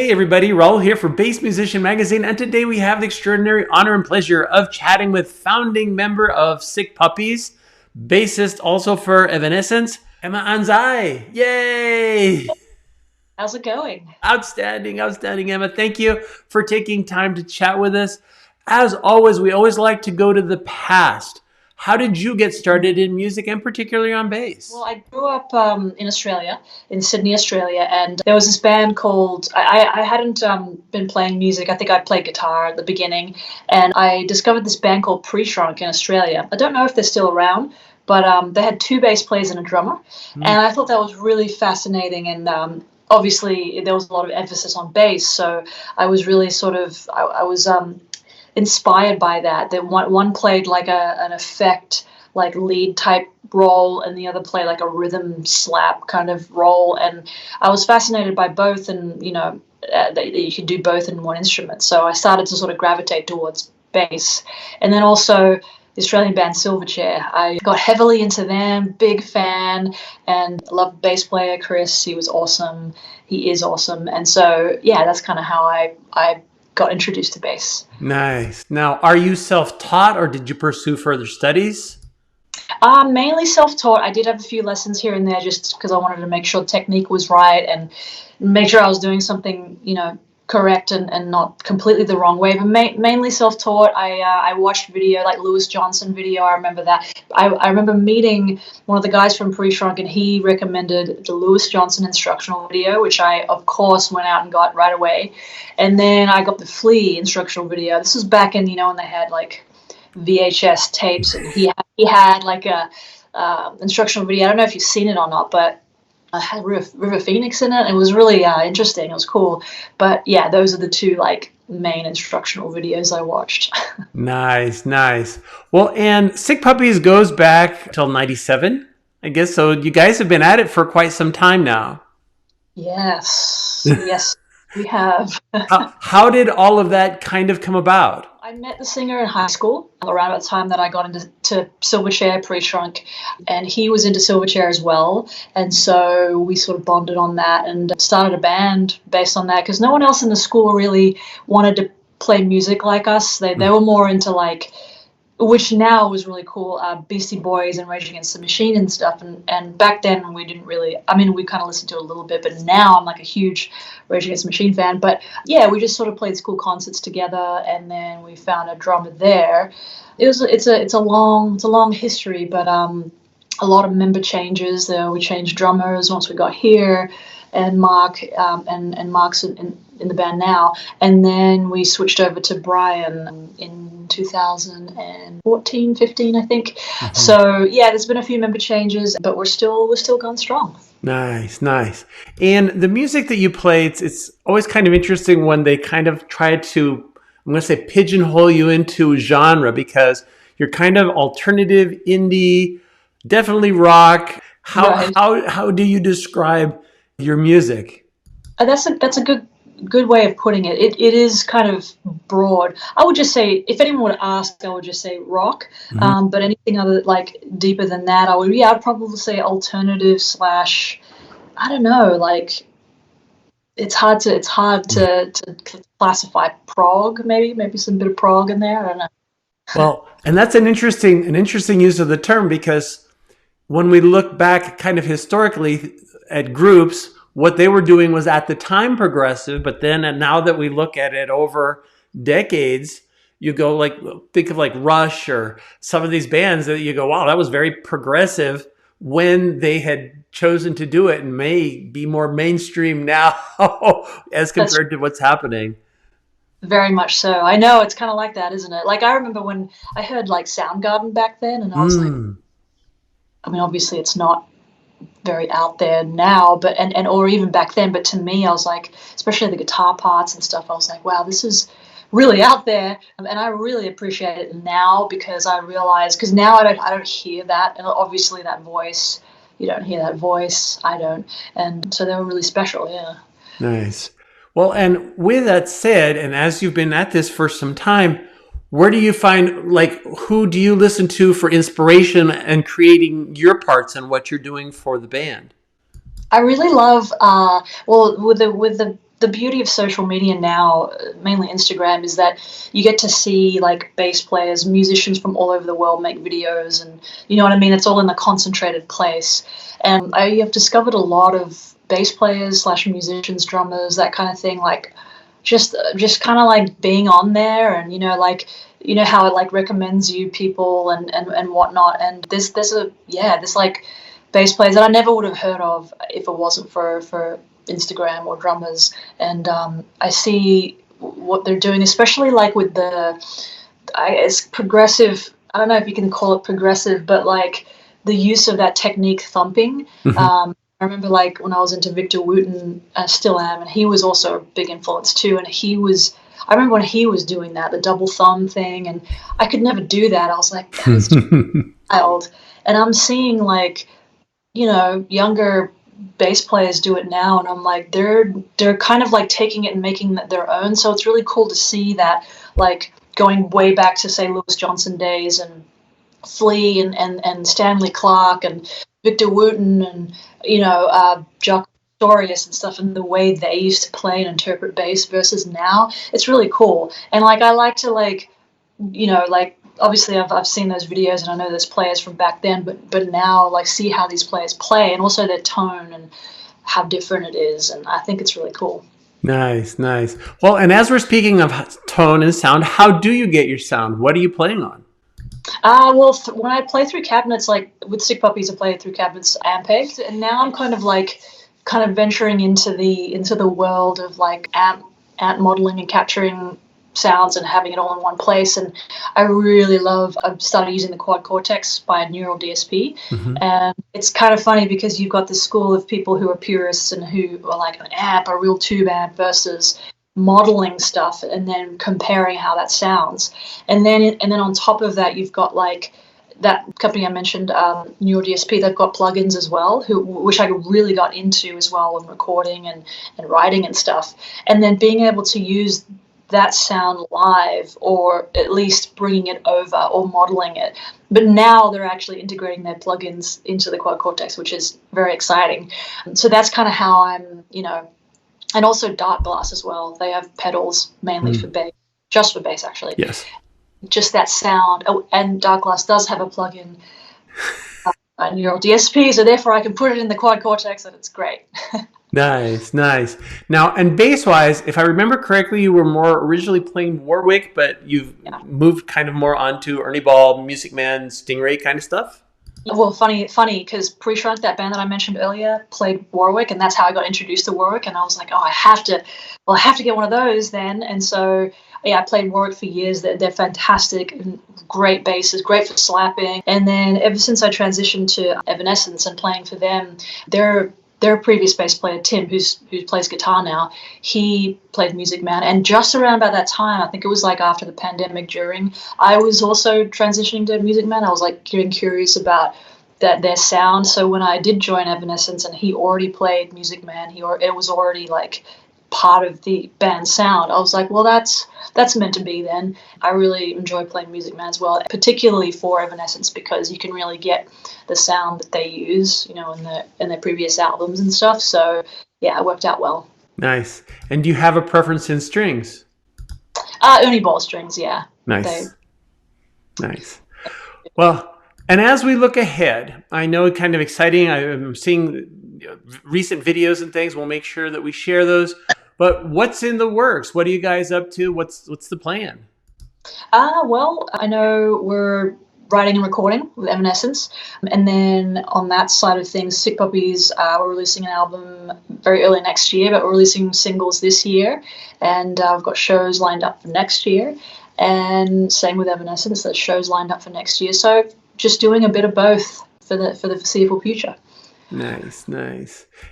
Hey everybody, Raul here for Bass Musician Magazine, and today we have the extraordinary honor and pleasure of chatting with founding member of Sick Puppies, bassist also for Evanescence, Emma Anzai. Yay! How's it going? Outstanding, outstanding, Emma. Thank you for taking time to chat with us. As always, we always like to go to the past. How did you get started in music and particularly on bass? Well, I grew up in Australia, in Sydney, Australia, and there was this band called, I hadn't been playing music. I think I played guitar at the beginning, and I discovered this band called Pre-Shrunk in Australia. I don't know if they're still around, but they had two bass players and a drummer, and I thought that was really fascinating, and obviously there was a lot of emphasis on bass, so I was really I was inspired by that. That one played like an effect, like lead type role, and the other played like a rhythm slap kind of role. And I was fascinated by both, and that you could do both in one instrument. So I started to sort of gravitate towards bass, and then also the Australian band Silverchair. I got heavily into them, big fan, and loved bass player Chris. He was awesome. He is awesome, and so yeah, that's kind of how I got introduced to bass. Nice. Now, are you self-taught or did you pursue further studies? Mainly self-taught. I did have a few lessons here and there just because I wanted to make sure technique was right and make sure I was doing something, correct and not completely the wrong way. But mainly self-taught. I watched video like Lewis Johnson video. I remember that. I remember meeting one of the guys from Pre-Shrunk, and he recommended the Lewis Johnson instructional video, which I of course went out and got right away. And then I got the Flea instructional video. This was back in when they had like VHS tapes, and he had like a instructional video. I don't know if you've seen it or not, but I had River Phoenix in it. It was really interesting. It was cool. But yeah, those are the two like main instructional videos I watched. Nice, nice. Well, and Sick Puppies goes back till 97, I guess. So you guys have been at it for quite some time now. Yes, yes, we have. How did all of that kind of come about? I met the singer in high school around the time that I got into Silverchair, Pre-Shrunk, and he was into Silverchair as well. And so we sort of bonded on that and started a band based on that, because no one else in the school really wanted to play music like us. They were more into like, which now was really cool, Beastie Boys and Rage Against the Machine and stuff. And back then we didn't really, I mean, we kind of listened to it a little bit, but now I'm like a huge Rage Against the Machine fan. But yeah, we just sort of played school concerts together, and then we found a drummer there. It's a long history, but a lot of member changes. We changed drummers once we got here, and Mark and Mark's in the band now, and then we switched over to Brian in 2014, 15, I think. Mm-hmm. So yeah, there's been a few member changes, but we're still going strong. Nice, nice. And the music that you play, it's always kind of interesting when they kind of try to, I'm going to say, pigeonhole you into genre, because you're kind of alternative, indie, definitely rock. How do you describe your music? That's a good way of putting it. It is kind of broad. I would just say, if anyone would ask, I would just say rock. Mm-hmm. But anything other like deeper than that, I'd probably say alternative / I don't know, like it's hard to classify prog, maybe some bit of prog in there. I don't know. Well, and that's an interesting use of the term, because when we look back kind of historically at groups, what they were doing was at the time progressive, but then and now that we look at it over decades, you go like, think of like Rush or some of these bands that you go, wow, that was very progressive when they had chosen to do it, and may be more mainstream now as compared to what's happening. Very much so. I know, it's kind of like that, isn't it? Like I remember when I heard like Soundgarden back then, and I was like, I mean, obviously it's not very out there now, but and or even back then, but to me I was like, especially the guitar parts and stuff, I was like, wow, this is really out there, and I really appreciate it now, because I realize, because now I don't hear that, and obviously that voice, you don't hear that voice, I don't, and so they were really special. Yeah. Nice. Well, and with that said, and as you've been at this for some time, where do you find, like, who do you listen to for inspiration and creating your parts and what you're doing for the band? I really love, with the the beauty of social media now, mainly Instagram, is that you get to see like bass players, musicians from all over the world make videos, and you know what I mean? It's all in a concentrated place. And I have discovered a lot of bass players slash musicians, drummers, that kind of thing, like just kind of like being on there, and like how it like recommends you people and whatnot. And there's like bass players that I never would have heard of if it wasn't for Instagram or drummers. And I see what they're doing, especially like with it's progressive. I don't know if you can call it progressive, but like the use of that technique, thumping. I remember like when I was into Victor Wooten, I still am, and he was also a big influence too. And I remember when he was doing that, the double thumb thing, and I could never do that. I was like, that is wild. And I'm seeing like, younger bass players do it now, and I'm like, they're kind of like taking it and making it their own. So it's really cool to see that, like going way back to say Louis Johnson days and Flea and Stanley Clarke and Victor Wooten and Jock Pistorius and stuff, and the way they used to play and interpret bass versus now. It's really cool. And like I like to like obviously I've seen those videos and I know there's players from back then, but now like see how these players play and also their tone and how different it is, and I think it's really cool. Nice. Well, and as we're speaking of tone and sound, how do you get your sound? What are you playing on? When I play through cabinets, like with Sick Puppies, I play through cabinets amp-pegged, and now I'm kind of venturing into the world of like amp modeling and capturing sounds and having it all in one place. And I've started using the Quad Cortex by Neural DSP. And it's kind of funny because you've got this school of people who are purists and who are like an amp, a real tube amp versus modeling stuff and then comparing how that sounds. And then on top of that, you've got like that company I mentioned, Neural DSP. They've got plugins as well, which I really got into as well when recording and writing and stuff. And then being able to use that sound live, or at least bringing it over or modeling it. But now they're actually integrating their plugins into the Quad Cortex, which is very exciting. So that's kind of how I'm, and also Dark Glass as well. They have pedals mainly for bass, just for bass actually. Yes. Just that sound. Oh, and Dark Glass does have a plugin, Neural DSP, so therefore I can put it in the Quad Cortex and it's great. Nice. Now, and bass-wise, if I remember correctly, you were more originally playing Warwick, but you've moved kind of more onto Ernie Ball, Music Man, Stingray kind of stuff? Well, funny, because Pre-Shrunk, that band that I mentioned earlier, played Warwick, and that's how I got introduced to Warwick. And I was like, I have to get one of those then. And so, I played Warwick for years. They're fantastic and great basses, great for slapping. And then ever since I transitioned to Evanescence and playing for them, their previous bass player, Tim, who plays guitar now, he played Music Man. And just around about that time, I think it was like after the pandemic during, I was also transitioning to Music Man. I was like getting curious about their sound. So when I did join Evanescence and he already played Music Man, it was already like part of the band's sound. I was like, well, that's meant to be then. I really enjoy playing Music Man as well, particularly for Evanescence, because you can really get the sound that they use, in their previous albums and stuff. So yeah, it worked out well. Nice. And do you have a preference in strings? Ernie Ball strings, yeah. Nice. Well, and as we look ahead, I know it's kind of exciting. I'm seeing recent videos and things. We'll make sure that we share those. But what's in the works? What are you guys up to? What's the plan? Well, I know we're writing and recording with Evanescence. And then on that side of things, Sick Puppies, we're releasing an album very early next year, but we're releasing singles this year. And I've got shows lined up for next year. And same with Evanescence, there's shows lined up for next year. So just doing a bit of both for the foreseeable future. Nice.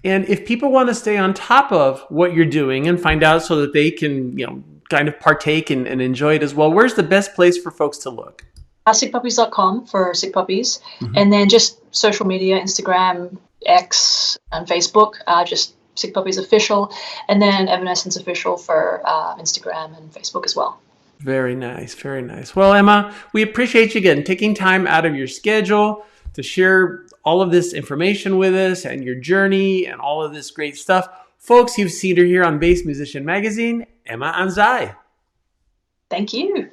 And if people want to stay on top of what you're doing and find out so that they can, kind of partake and enjoy it as well, where's the best place for folks to look? Sickpuppies.com for Sick Puppies. And then just social media, Instagram, X, and Facebook, just Sick Puppies Official. And then Evanescence Official for Instagram and Facebook as well. Very nice. Well, Emma, we appreciate you again taking time out of your schedule to share all of this information with us and your journey and all of this great stuff. Folks, you've seen her here on Bass Musician Magazine, Emma Anzai. Thank you.